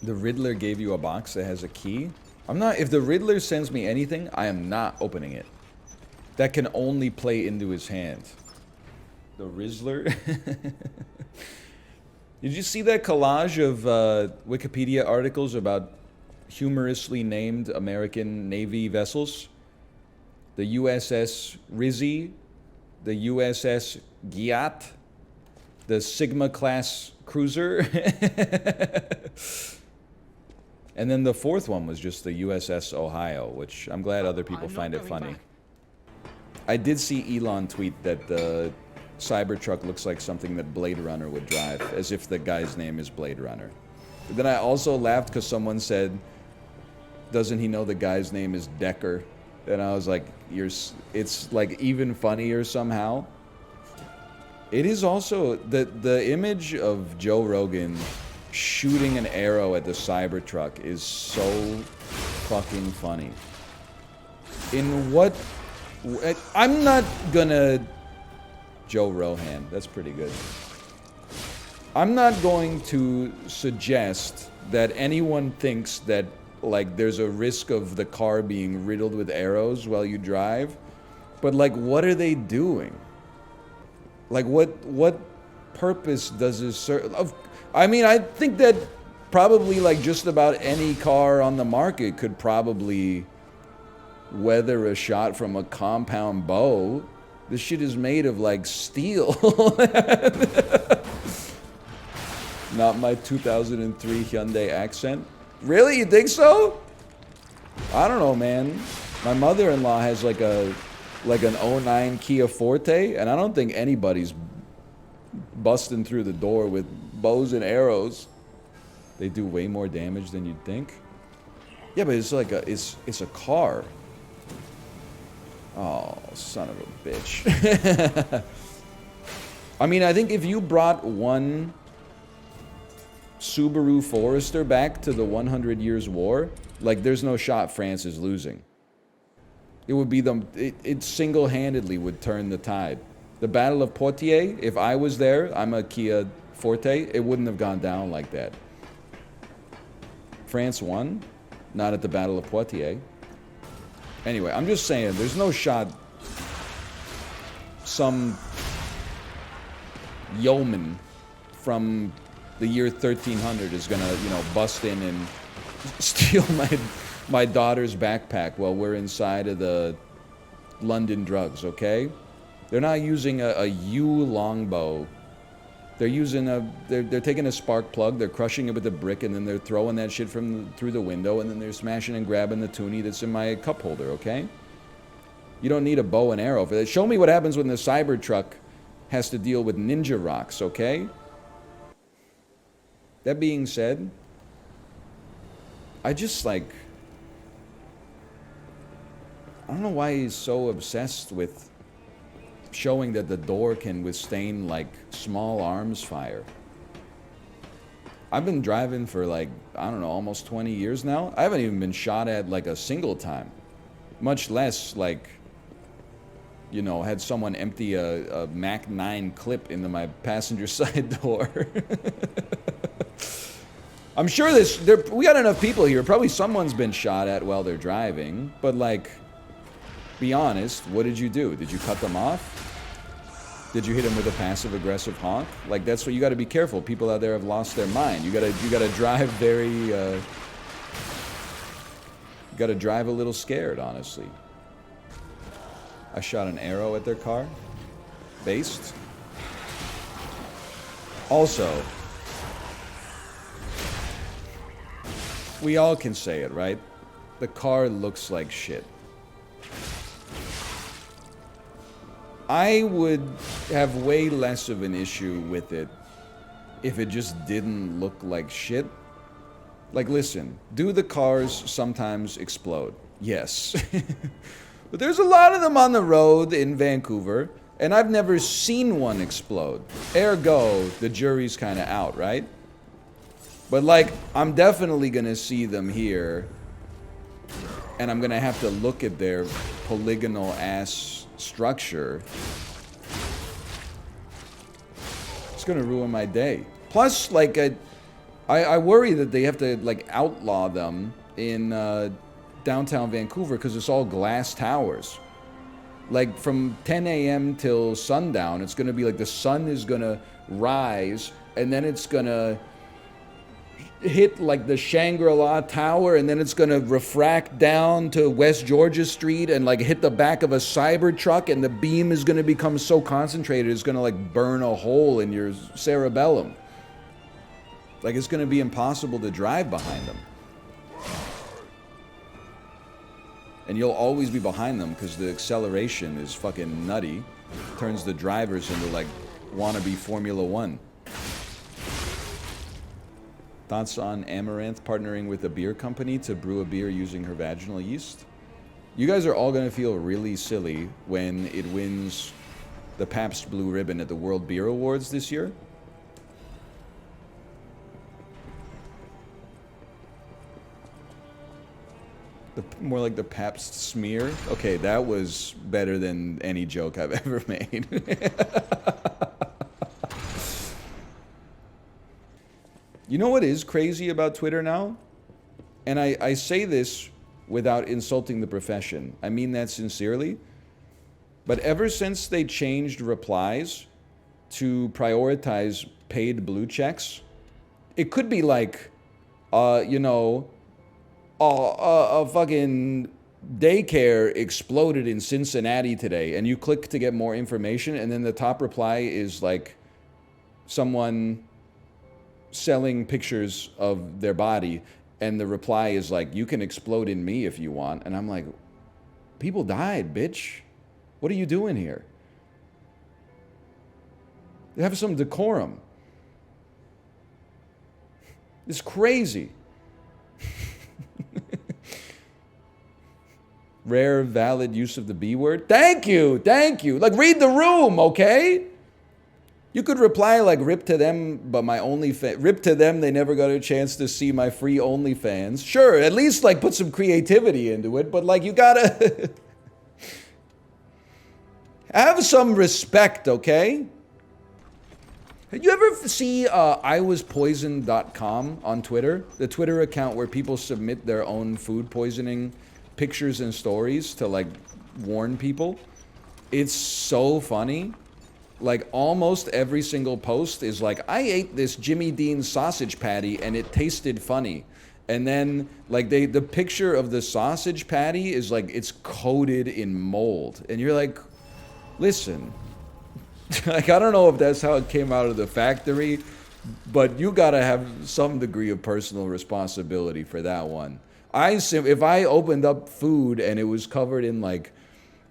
The Riddler gave you a box that has a key? I'm not... If the Riddler sends me anything, I am not opening it. That can only play into his hand. The Rizzler? Did you see that collage of Wikipedia articles about humorously named American Navy vessels? The USS Rizzy, the USS Gyatt, the Sigma-class cruiser, and then the fourth one was just the USS Ohio, which I'm glad other people find it funny. I did see Elon tweet that the Cybertruck looks like something that Blade Runner would drive, as if the guy's name is Blade Runner. But then I also laughed because someone said, doesn't he know the guy's name is Decker? And I was like, it's like even funnier somehow. It is also, the image of Joe Rogan shooting an arrow at the Cybertruck is so fucking funny. In what... I'm not gonna... Joe Rohan, that's pretty good. I'm not going to suggest that anyone thinks that, like, there's a risk of the car being riddled with arrows while you drive. But, like, what are they doing? Like, what purpose does this serve? I mean, I think that probably, like, just about any car on the market could probably weather a shot from a compound bow. This shit is made of, like, steel. Not my 2003 Hyundai Accent. Really? You think so? I don't know, man. My mother-in-law has, like, an '09 Kia Forte, and I don't think anybody's busting through the door with bows and arrows. They do way more damage than you'd think. Yeah, but it's like it's a car. Oh, son of a bitch. I mean, I think if you brought one Subaru Forester back to the 100 Years' War, like, there's no shot France is losing. It would be it single-handedly would turn the tide. The Battle of Poitiers, if I was there, I'm a Kia Forte, it wouldn't have gone down like that. France won, not at the Battle of Poitiers. Anyway, I'm just saying, there's no shot some yeoman from the year 1300 is gonna, you know, bust in and steal my daughter's backpack while we're inside of the London drugs, okay? They're not using a U longbow. They're using they're taking a spark plug, they're crushing it with a brick, and then they're throwing that shit through the window, and then they're smashing and grabbing the toonie that's in my cup holder, okay? You don't need a bow and arrow for that. Show me what happens when the Cybertruck has to deal with ninja rocks, okay? That being said, I just, like... I don't know why he's so obsessed with showing that the door can withstand, like, small arms fire. I've been driving for, like, I don't know, almost 20 years now. I haven't even been shot at, like, a single time. Much less, like, you know, had someone empty a Mac 9 clip into my passenger side door. I'm sure we got enough people here. Probably someone's been shot at while they're driving. But, like, be honest, what did you do? Did you cut them off? Did you hit them with a passive-aggressive honk? Like, that's what you got to be careful. People out there have lost their mind. You gotta drive very. You gotta drive a little scared, honestly. I shot an arrow at their car. Based. Also, we all can say it, right? The car looks like shit. I would have way less of an issue with it if it just didn't look like shit. Like, listen, do the cars sometimes explode? Yes. But there's a lot of them on the road in Vancouver, and I've never seen one explode. Ergo, the jury's kind of out, right? But, like, I'm definitely going to see them here, and I'm going to have to look at their polygonal-ass structure. It's gonna ruin my day. Plus, like, I I worry that they have to, like, outlaw them in downtown Vancouver because it's all glass towers. Like, from 10 a.m. till sundown, it's going to be like the sun is going to rise, and then it's going to hit, like, the Shangri-La Tower, and then it's going to refract down to West Georgia Street and, like, hit the back of a Cybertruck, and the beam is going to become so concentrated it's going to, like, burn a hole in your cerebellum. Like, it's going to be impossible to drive behind them. And you'll always be behind them because the acceleration is fucking nutty. Turns the drivers into, like, wannabe Formula One. Thoughts on Amouranth partnering with a beer company to brew a beer using her vaginal yeast? You guys are all going to feel really silly when it wins the Pabst Blue Ribbon at the World Beer Awards this year. More like the Pabst smear. Okay, that was better than any joke I've ever made. You know what is crazy about Twitter now? And I say this without insulting the profession. I mean that sincerely. But ever since they changed replies to prioritize paid blue checks, it could be like, you know, a fucking daycare exploded in Cincinnati today, and you click to get more information, and then the top reply is like someone selling pictures of their body, and the reply is like, you can explode in me if you want. And I'm like, people died, bitch. What are you doing here? Have some decorum. It's crazy. Rare, valid use of the B word. Thank you, thank you. Like, read the room, okay? You could reply like, rip to them, but my OnlyFans. Rip to them, they never got a chance to see my free OnlyFans. Sure, at least like put some creativity into it, but like you gotta have some respect, okay? Did you ever see iwaspoisoned.com on Twitter? The Twitter account where people submit their own food poisoning pictures and stories to like warn people. It's so funny. Like almost every single post is like, I ate this Jimmy Dean sausage patty and it tasted funny. And then like the picture of the sausage patty is like, it's coated in mold. And you're like, listen, like, I don't know if that's how it came out of the factory, but you gotta have some degree of personal responsibility for that one. If I opened up food and it was covered in like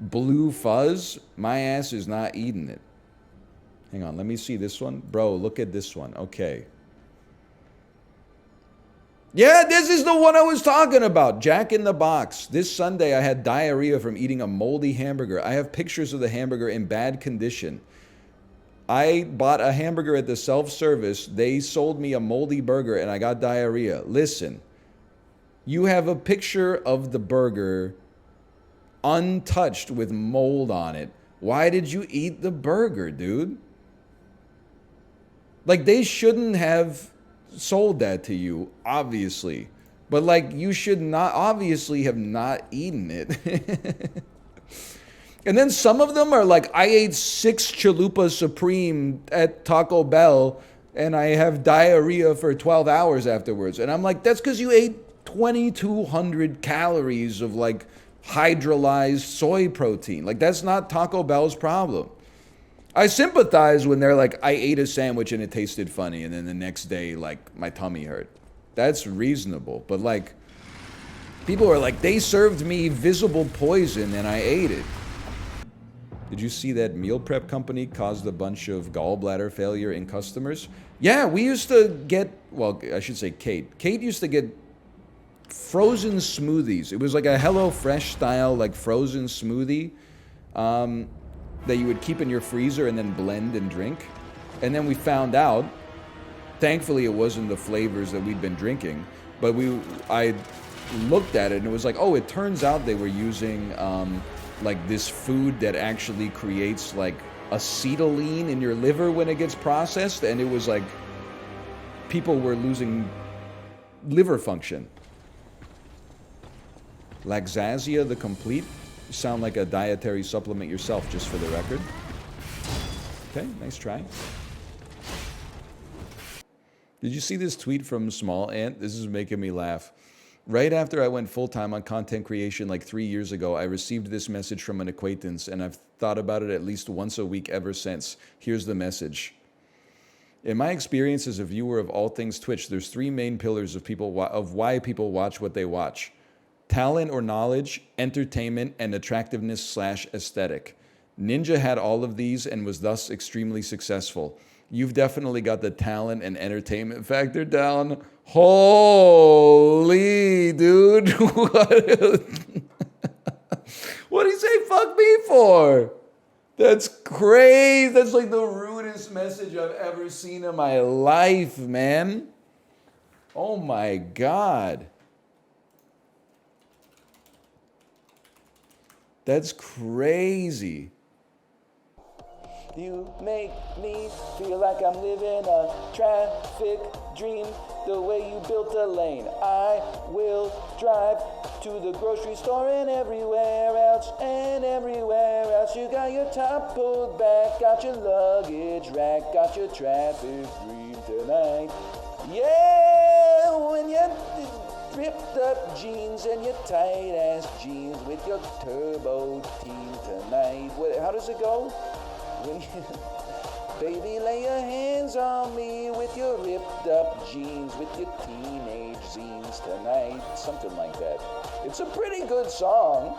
blue fuzz, my ass is not eating it. Hang on, let me see this one. Bro, look at this one. Okay. Yeah, this is the one I was talking about. Jack in the Box. This Sunday I had diarrhea from eating a moldy hamburger. I have pictures of the hamburger in bad condition. I bought a hamburger at the self-service. They sold me a moldy burger and I got diarrhea. Listen. You have a picture of the burger untouched with mold on it. Why did you eat the burger, dude? Like, they shouldn't have sold that to you, obviously. But, like, you should not, obviously, have not eaten it. And then some of them are like, I ate 6 Chalupa Supreme at Taco Bell, and I have diarrhea for 12 hours afterwards. And I'm like, that's because you ate 2,200 calories of like hydrolyzed soy protein. Like, that's not Taco Bell's problem. I sympathize when they're like, I ate a sandwich and it tasted funny, and then the next day, like, my tummy hurt. That's reasonable. But like, people are like, they served me visible poison and I ate it. Did you see that meal prep company caused a bunch of gallbladder failure in customers? Yeah, we used to get, well, I should say Kate. Kate used to get frozen smoothies. It was like a HelloFresh style, like frozen smoothie that you would keep in your freezer and then blend and drink. And then we found out, thankfully it wasn't the flavors that we'd been drinking, but I looked at it and it was like, oh, it turns out they were using like this food that actually creates like acetylene in your liver when it gets processed, and it was like people were losing liver function. Laxasia the Complete. You sound like a dietary supplement yourself, just for the record. Okay, nice try. Did you see this tweet from Smallant? This is making me laugh. Right after I went full-time on content creation like 3 years ago, I received this message from an acquaintance, and I've thought about it at least once a week ever since. Here's the message. In my experience as a viewer of all things Twitch, there's 3 main pillars of why people watch what they watch. Talent or knowledge, entertainment, and attractiveness/aesthetic. Ninja had all of these and was thus extremely successful. You've definitely got the talent and entertainment factor down. Holy, dude. What did he say fuck me for? That's crazy. That's like the rudest message I've ever seen in my life, man. Oh my God. That's crazy. You make me feel like I'm living a traffic dream. The way you built a lane, I will drive to the grocery store and everywhere else. You got your top pulled back, got your luggage rack, got your traffic dream tonight. Yeah, when you ripped up jeans and your tight ass jeans with your turbo team tonight. How does it go? Baby, lay your hands on me with your ripped up jeans, with your teenage zines tonight. Something like that. It's a pretty good song.